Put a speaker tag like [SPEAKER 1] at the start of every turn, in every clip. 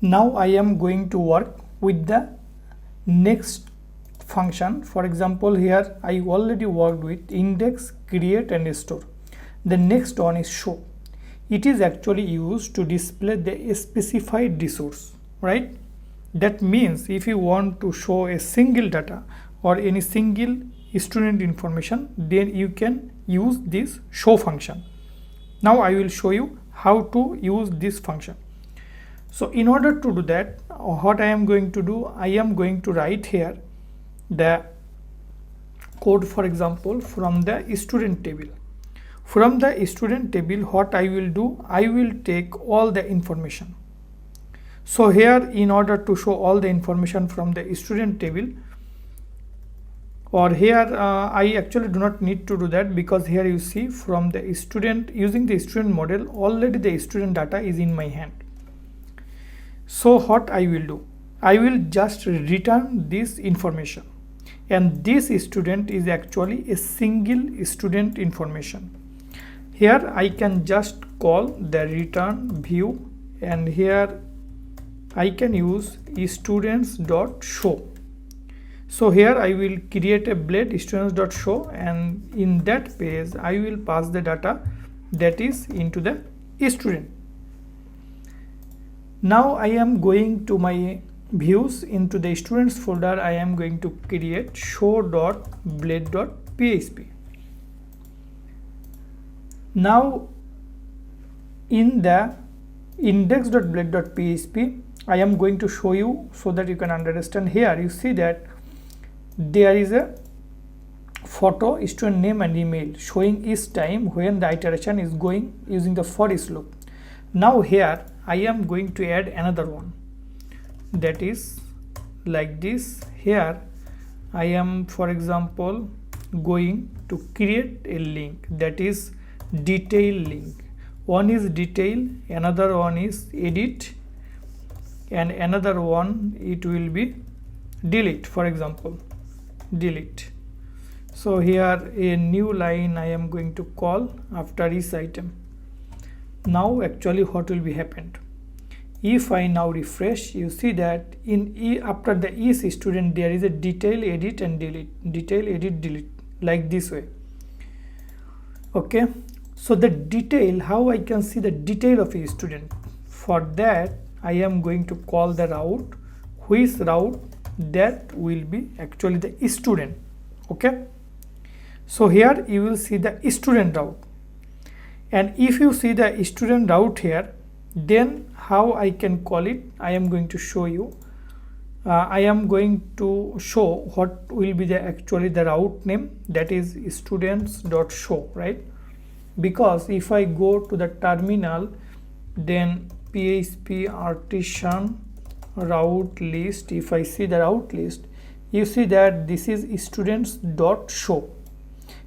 [SPEAKER 1] Now I am going to work with the next function. For example, here I already worked with index, create and store. The next one is show. It is actually used to display the specified resource, right? That means if you want to show a single data or any single student information, then you can use this show function. Now I will show you how to use this function. So in order to do that, what I am going to do, I am going to write here the code, for example, from the student table. From the student table, what I will do, I will take all the information. So here, in order to show all the information from the student table, or here I actually do not need to do that, because here you see from the student, using the student model, already the student data is in my hand. So what I will do, I will just return this information, and this student is actually a single student information. Here I can just call the return view, and here I can use students.show. So here I will create a blade students.show, and in that page I will pass the data that is into the student. Now I am going to my views. Into the students folder, I am going to create show.blade.php. Now in the index.blade.php, I am going to show you so that you can understand. Here you see that there is a photo, student name and email showing each time when the iteration is going using the for each loop. Now here I am going to add another one, that is like this. Here I am, for example, going to create a link, that is detail link. One is detail, another one is edit, and another one it will be delete, for example delete. So here a new line I am going to call after each item. Now actually what will be happened, if I now refresh, you see that in after the each student there is a detail, edit and delete, detail, edit, delete, like this way. Okay, so the detail, how I can see the detail of a student, for that I am going to call the route, which route that will be actually the student. Okay, so here you will see the student route, and if you see the student route here, then how I can call it, I am going to show you. I am going to show what will be the actually the route name, that is students.show, right? Because if I go to the terminal, then php artisan route list, if I see the route list, you see that this is students.show,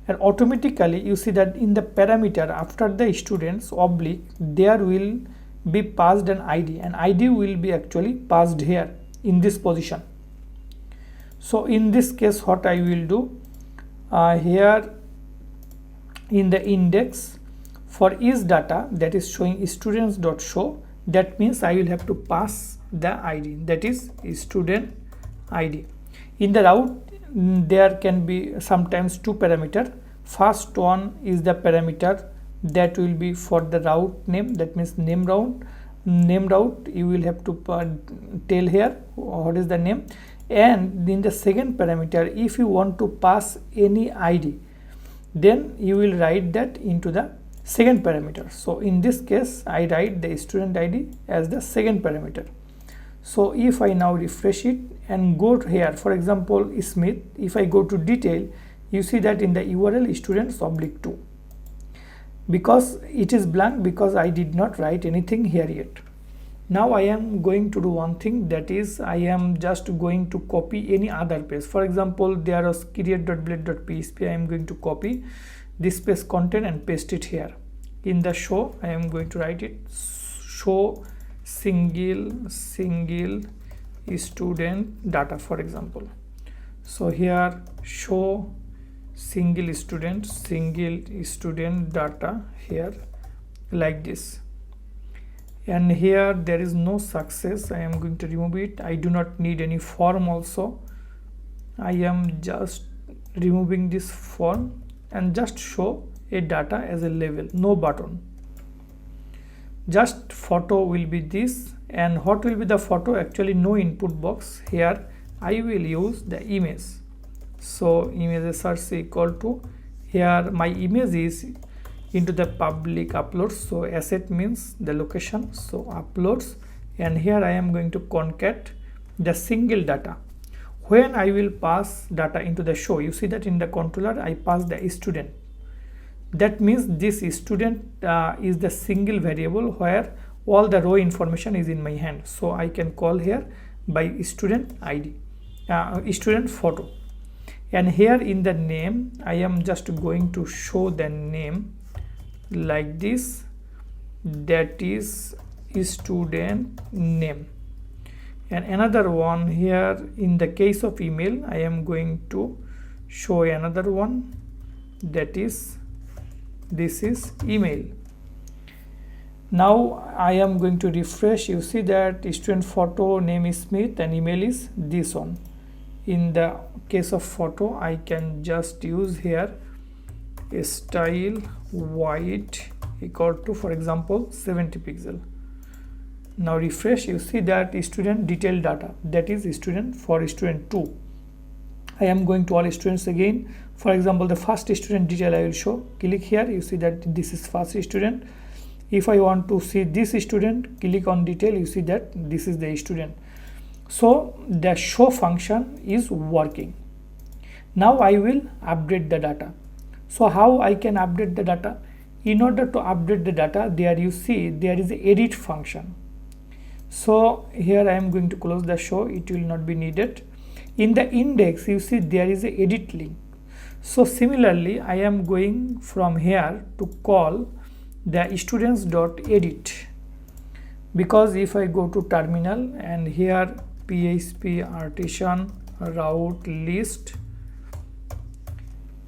[SPEAKER 1] and automatically you see that in the parameter after the students oblique there will be passed an id, and id will be actually passed here in this position. So in this case what I will do, here in the index for each data that is showing students.show, that means I will have to pass the id, that is student id. In the route there can be sometimes two parameter. First one is the parameter that will be for the route name, that means name route you will have to tell here what is the name, and in the second parameter if you want to pass any id, then you will write that into the second parameter. So in this case I write the student id as the second parameter. So if I now refresh it and go to here, for example Smith, if I go to detail, you see that in the URL students/2, because it is blank, because I did not write anything here yet. Now I am going to do one thing, that is I am just going to copy any other page. For example, there was create.blade.php, I am going to copy this page content and paste it here. In the show I am going to write it show single student data, for example. So here show single student data here, like this. and here there is no success. I am going to remove it. I do not need any form also. I am just removing this form and just show a data as a label, no button. Just photo will be this, and what will be the photo? Actually no input box. Here I will use the image. So image search equal to, here my image is into the public uploads, so asset means the location, so uploads, and here I am going to concat the single data. When I will pass data into the show, you see that in the controller I pass the student. That means this student is the single variable where all the raw information is in my hand. So I can call here by student ID, student photo, and here in the name I am just going to show the name like this, that is student name. And another one here in the case of email, I am going to show another one, that is, this is email. Now I am going to refresh. You see that student photo name is Smith and email is this one. In the case of photo, I can just use here a style white equal to, for example, 70 pixel. Now refresh. You see that student detail data, that is student for student 2. I am going to all students again. For example, the first student detail I will show. Click here. You see that this is first student. If I want to see this student, click on detail. You see that this is the student. So the show function is working. Now I will update the data. So how I can update the data? In order to update the data, there you see there is a edit function. So here I am going to close the show. It will not be needed. In the index, you see there is a edit link. So similarly, I am going from here to call the students.edit, because if I go to terminal and here php artisan route list,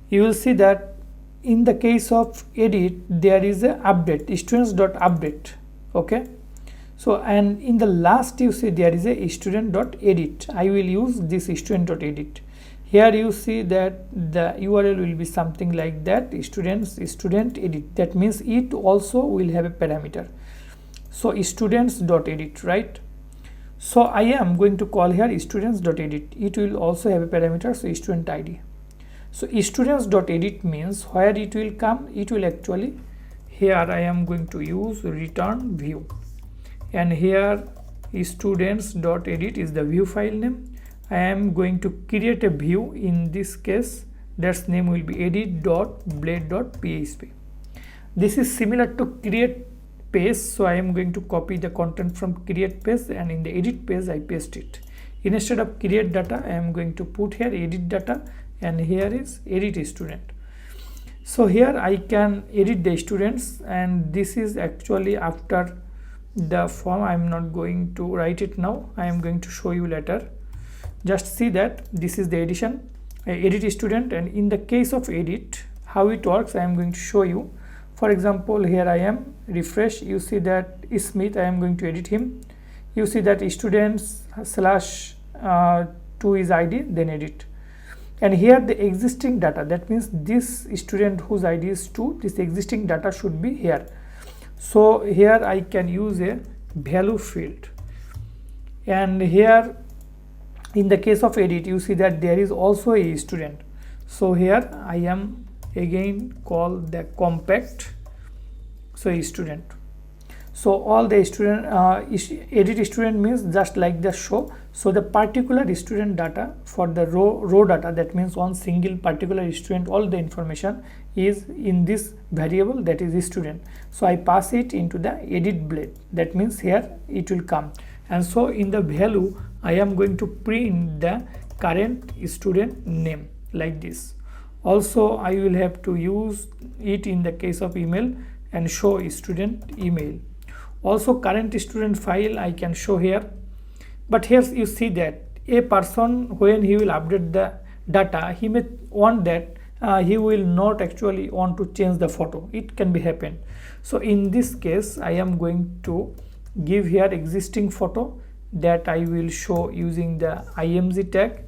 [SPEAKER 1] you will see that in the case of edit there is a update, students.update. Okay, so and in the last you see there is a student.edit. I will use this student.edit. Here you see that the URL will be something like that, student edit. That means it also will have a parameter. So students.edit, right? So I am going to call here students.edit. It will also have a parameter, so student ID. So students.edit means where it will come, it will actually, here I am going to use return view, and here students.edit is the view file name. I am going to create a view. In this case, that's name will be edit.blade.php. This is similar to create page, so I am going to copy the content from create page and in the edit page I paste it. Instead of create data, I am going to put here edit data, and here is edit student. So here I can edit the students, and this is actually after the form. I am not going to write it now. I am going to show you later. Just see that this is the edition, edit student, and in the case of edit, how it works, I am going to show you. For example, here I am, refresh, you see that Smith, I am going to edit him. You see that students /2 is ID, then edit. And here the existing data, that means this student whose ID is 2, this existing data should be here. So here I can use a value field, and here in the case of edit, you see that there is also a student. So here I am again call the compact, so a student. So all the student edit student means just like the show. So the particular student data for the row data, that means one single particular student, all the information is in this variable, that is student. So I pass it into the edit blade, that means here it will come. And so in the value I am going to print the current student name like this. Also I will have to use it in the case of email and show student email. Also current student file I can show here, but here you see that a person, when he will update the data, he may want that he will not actually want to change the photo. It can be happen. So in this case I am going to give here existing photo that I will show using the img tag,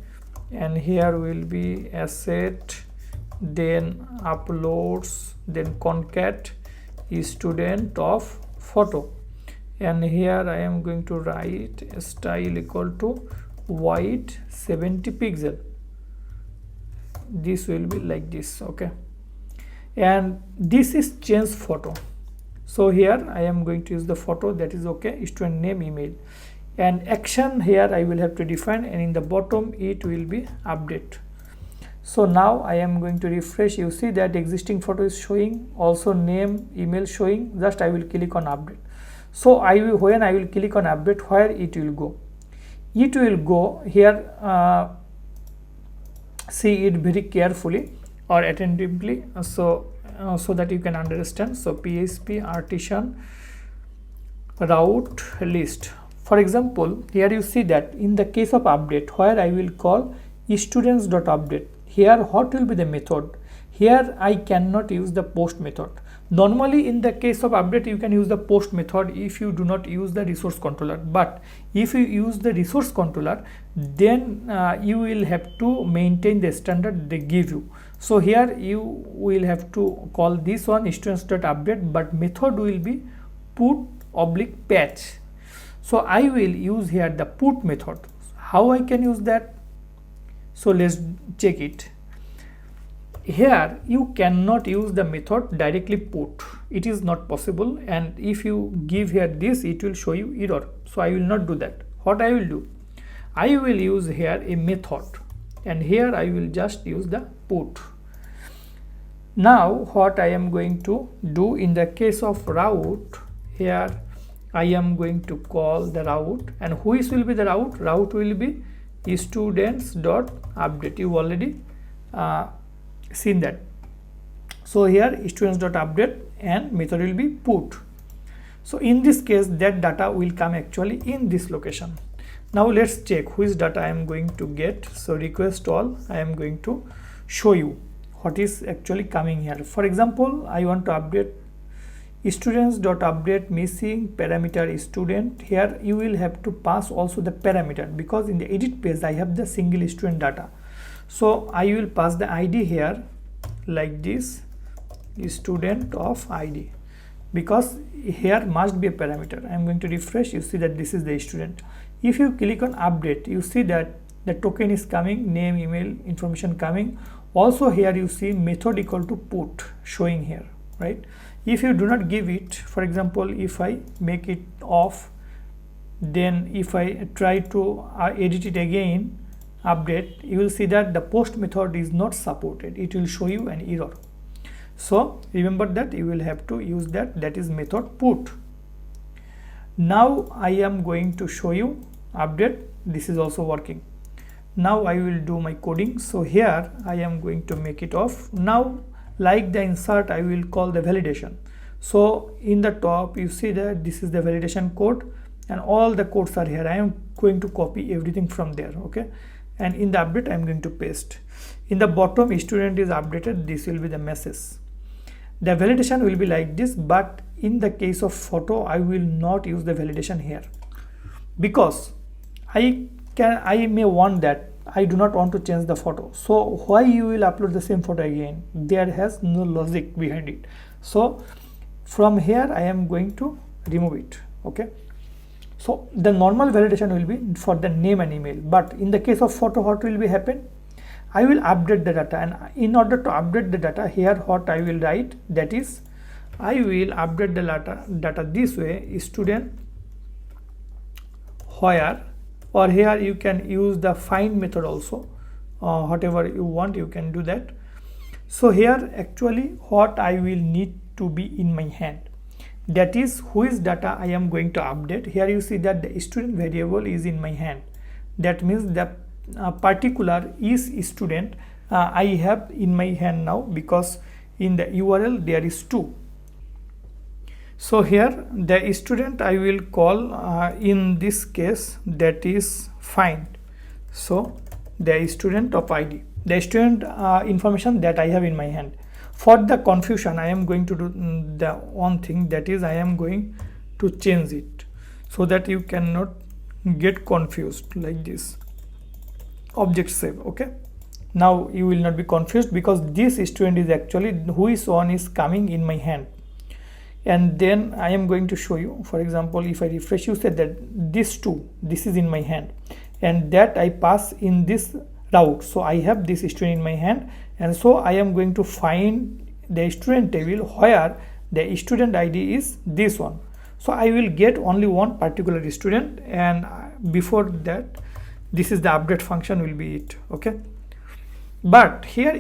[SPEAKER 1] and here will be asset, then uploads, then concat student of photo, and here I am going to write style equal to white 70 pixel. This will be like this, okay, and this is change photo. So here I am going to use the photo, that is okay, student name, email, and action here I will have to define, and in the bottom it will be update. So now I am going to refresh. You see that existing photo is showing, also name, email showing. Just I will click on update. So when I will click on update, where it will go? It will go here. See it very carefully or attentively, so that you can understand. So PHP artisan route list. For example, here you see that in the case of update, where I will call students.update. Here what will be the method? Here I cannot use the post method. Normally in the case of update you can use the post method if you do not use the resource controller, but if you use the resource controller, then you will have to maintain the standard they give you. So here you will have to call this one students.update, but method will be put/patch. So I will use here the put method. How I can use that? So let's check it. Here you cannot use the method directly put, it is not possible, and if you give here this, it will show you error. So I will not do that. What I will do, I will use here a method, and here I will just use the put. Now what I am going to do in the case of route, here I am going to call the route, and which will be the route? Route will be students.update. You already seen that. So here students.update and method will be put. So in this case that data will come actually in this location. Now let's check which data I am going to get. So request all, I am going to show you what is actually coming here. For example, I want to update students.update missing parameter student. Here you will have to pass also the parameter, because in the edit page I have the single student data. So I will pass the ID here like this, student of ID, because here must be a parameter. I am going to refresh. You see that this is the student. If you click on update, you see that the token is coming, name, email information coming. Also here you see method equal to put showing here, right? If you do not give it, for example, if I make it off, then if I try to edit it again, update, you will see that the post method is not supported. It will show you an error. So remember that you will have to use that is method put. Now I am going to show you update. This is also working. Now I will do my coding. So here I am going to make it off. Now like the insert, I will call the validation. So in the top you see that this is the validation code, and all the codes are here. I am going to copy everything from there, okay, and in the update I am going to paste. In the bottom, student is updated, this will be the message. The validation will be like this, but in the case of photo I will not use the validation here, because I may want that I do not want to change the photo. So why you will upload the same photo again? There has no logic behind it. So from here I am going to remove it, okay. So the normal validation will be for the name and email, but in the case of photo, what will be happen? I will update the data, and in order to update the data, here what I will write, that is I will update the data this way, student where, or here you can use the find method also, whatever you want you can do that. So here actually what I will need to be in my hand, that is which data I am going to update. Here you see that the student variable is in my hand. That means the particular is student I have in my hand now, because in the URL there is 2. So here the student I will call in this case, that is find. So the student of ID, the student information that I have in my hand. For the confusion, I am going to do the one thing, that is I am going to change it. so that you cannot get confused like this. Object save. Okay, now you will not be confused because this student is actually who is on is coming in my hand. And then I am going to show you, for example, if I refresh, you said that this is in my hand, and that I pass in this route. So I have this student in my hand, and so I am going to find the student table where the student ID is this one. So I will get only one particular student, and before that, this is the update function will be it. Okay, but here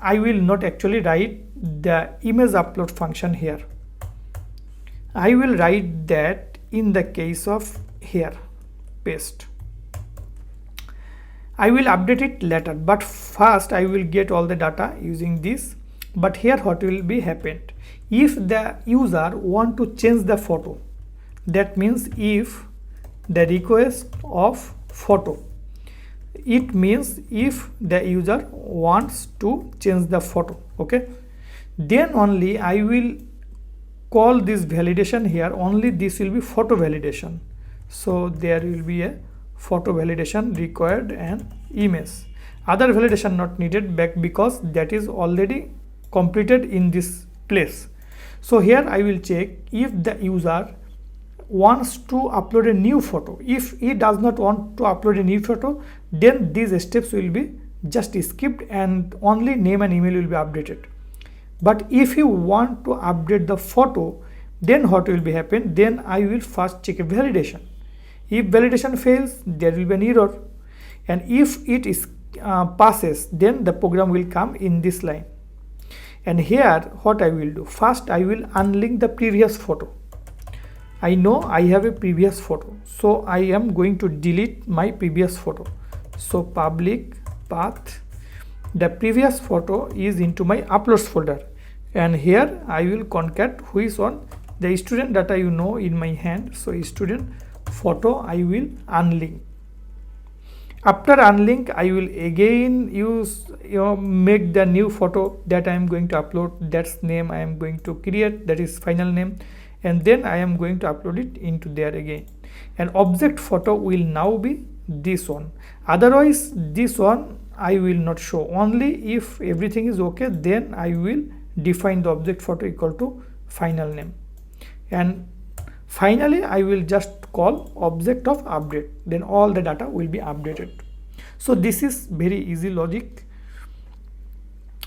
[SPEAKER 1] I will not actually write the image upload function here. I will write that in the case of here, paste. I will update it later, but first I will get all the data using this. But here what will be happened, if the user want to change the photo, that means if the request of photo, it means if the user wants to change the photo, okay, then only I will call this validation here. Only this will be photo validation. So there will be a photo validation required and image. Other validation not needed back because that is already completed in this place. So here I will check if the user wants to upload a new photo. If he does not want to upload a new photo, then these steps will be just skipped and only name and email will be updated. But if you want to update the photo, then what will be happen? Then I will first check a validation. If validation fails, there will be an error, and if it is passes, then the program will come in this line. And here what I will do, first I will unlink the previous photo. I know I have a previous photo, so I am going to delete my previous photo. So public path, the previous photo is into my uploads folder, and here I will concat who is on the student data in my hand. So student photo I will unlink. After unlink, I will again use make the new photo that I am going to upload. That's name I am going to create, that is final name, and then I am going to upload it into there again. And object photo will now be this one. Otherwise this one I will not show. Only if everything is okay, then I will define the object photo equal to final name, and finally I will just call object of update, then all the data will be updated. So this is very easy logic.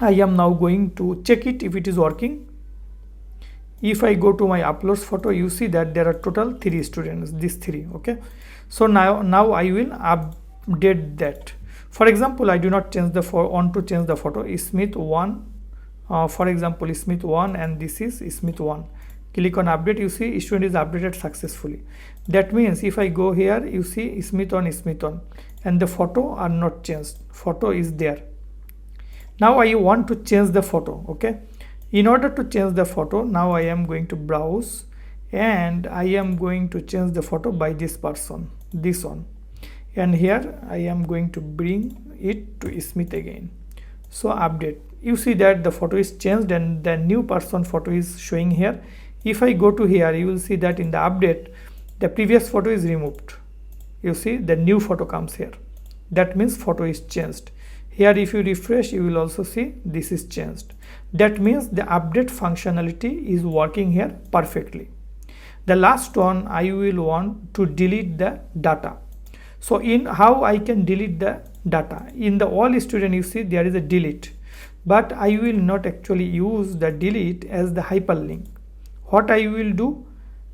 [SPEAKER 1] I am now going to check it if it is working. If I go to my uploads photo, you see that there are total 3 students, these 3. Okay, so now I will update that. For example, I do not change the want to change the photo. Smith 1, for example, Smith 1, and this is Smith 1. Click on update, you see student is updated successfully. That means if I go here, you see Smith 1, and the photo are not changed. Photo is there. Now I want to change the photo. Okay, in order to change the photo, now I am going to browse, and I am going to change the photo by this person, this one, and here I am going to bring it to Smith again. So update, you see that the photo is changed and the new person photo is showing here. If I go to here, you will see that in the update the previous photo is removed. You see the new photo comes here. That means photo is changed. Here if you refresh, you will also see this is changed. That means the update functionality is working here perfectly. The last one, I will want to delete the data. So in how I can delete the data, in the all student you see there is a delete, but I will not actually use the delete as the hyperlink. What I will do,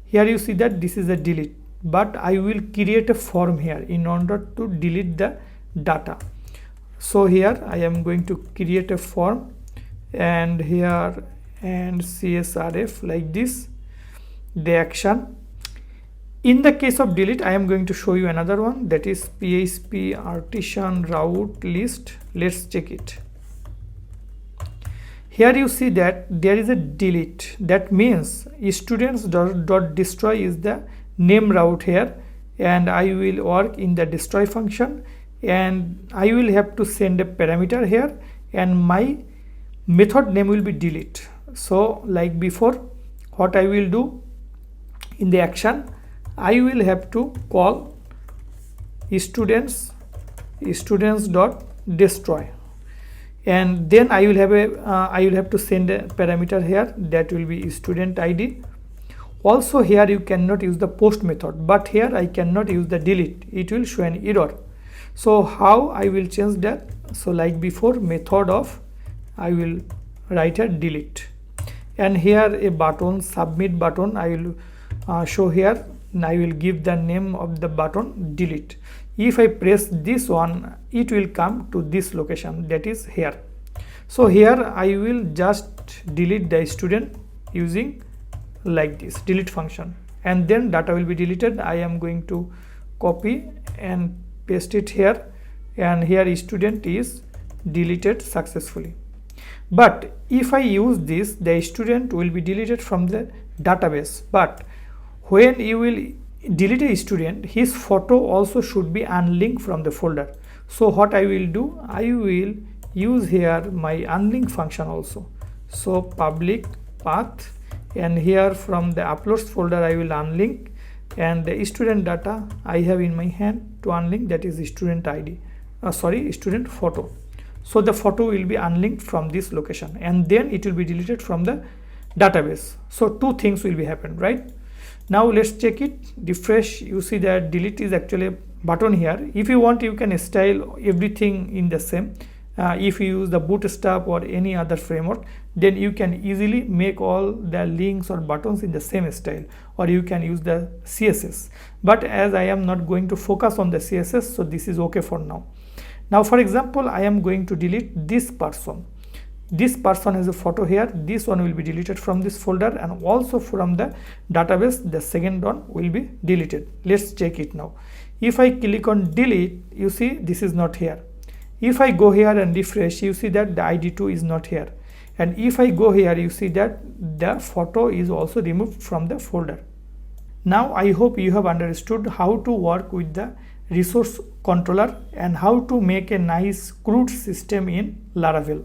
[SPEAKER 1] here you see that this is a delete, but I will create a form here in order to delete the data. So here I am going to create a form, and here and CSRF like this, the action. In the case of delete, I am going to show you another one, that is PHP artisan route list. Let's check it. Here you see that there is a delete. That means students.destroy is the name route here, and I will work in the destroy function, and I will have to send a parameter here, and my method name will be delete. So like before, what I will do in the action, I will have to call students dot destroy, and then I will have to send a parameter here that will be student ID. Also here you cannot use the post method, but here I cannot use the delete, it will show an error. So how I will change that? So like before, method of, I will write a delete, and here a button, submit button, I will show here, and I will give the name of the button delete. If I press this one, it will come to this location, that is here. So here I will just delete the student using like this delete function, and then data will be deleted. I am going to copy and paste it here, and here student is deleted successfully. But if I use this, the student will be deleted from the database, but when you will delete a student, his photo also should be unlinked from the folder. So what I will do, I will use here my unlink function also. So public path, and here from the uploads folder I will unlink, and the student data I have in my hand to unlink, that is student ID, student photo. So the photo will be unlinked from this location, and then it will be deleted from the database. So two things will be happen, right? Now let's check it, refresh. You see that delete is actually a button here. If you want, you can style everything in the same. If you use the Bootstrap or any other framework, then you can easily make all the links or buttons in the same style, or you can use the CSS. But as I am not going to focus on the CSS, so this is okay for now. Now for example, I am going to delete this person. This person has a photo here, this one will be deleted from this folder, and also from the database the second one will be deleted. Let's check it now. If I click on delete, you see this is not here. If I go here and refresh, you see that the ID2 is not here, and if I go here, you see that the photo is also removed from the folder. Now I hope you have understood how to work with the resource controller and how to make a nice CRUD system in Laravel.